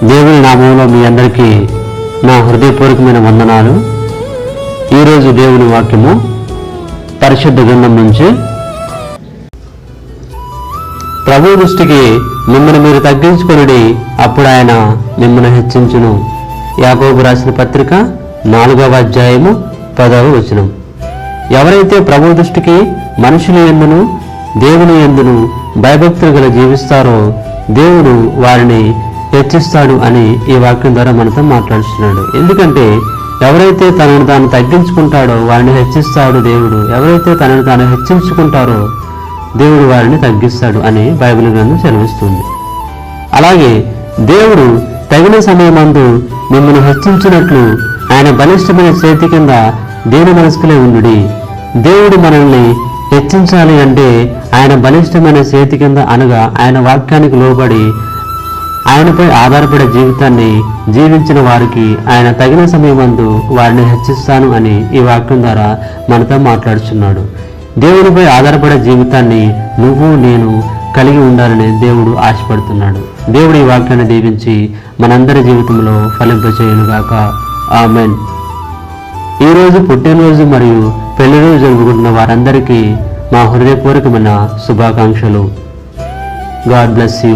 దేవుని నామంలో మీ అందరికీ నా హృదయపూర్వకమైన వందనాలు. ఈరోజు దేవుని వాక్యము పరిశుద్ధ గ్రంథం నుంచి, ప్రభు దృష్టికి మిమ్మల్ని మీరు తగ్గించుకొనుడి, అప్పుడు ఆయన మిమ్మల్ని హెచ్చించును. యాకోబు రాసిన పత్రిక 4వ అధ్యాయము 10వ వచనం. ఎవరైతే ప్రభు దృష్టికి మనుషుల యందును దేవుని యందును భయభక్తులు గల జీవిస్తారో దేవుడు వారిని హెచ్చిస్తాడు అని ఈ వాక్యం ద్వారా మనతో మాట్లాడుతున్నాడు. ఎందుకంటే ఎవరైతే తనను తాను తగ్గించుకుంటాడో వారిని హెచ్చిస్తాడు దేవుడు. ఎవరైతే తనను తాను హెచ్చించుకుంటారో దేవుడు వారిని తగ్గిస్తాడు అని బైబిల్ గ్రంథం సెలవిస్తుంది. అలాగే దేవుడు తగిన సమయమందు మిమ్మల్ని హెచ్చించినట్లు ఆయన బలిష్టమైన చేతి కింద దేని మనస్కులే ఉండుడి. దేవుడు మనల్ని హెచ్చించాలి అంటే ఆయన బలిష్టమైన చేతి కింద అనగా ఆయన వాక్యానికి లోబడి ఆయనపై ఆధారపడే జీవితాన్ని జీవించిన వారికి ఆయన తగిన సమయమందు వారిని హెచ్చిస్తాను అని ఈ వాక్యం ద్వారా మనతో మాట్లాడుచున్నాడు. దేవునిపై ఆధారపడే జీవితాన్ని నువ్వు నేను కలిగి ఉండాలని దేవుడు ఆశపడుతున్నాడు. దేవుడు ఈ వాక్యాన్ని దీవించి మనందరి జీవితంలో ఫలింపచేయునుగాక. ఆమెన్. ఈరోజు పుట్టినరోజు మరియు పెళ్లిరోజు జరుపుకుంటున్న వారందరికీ మా హృదయపూర్వకమైన శుభాకాంక్షలు. God bless you.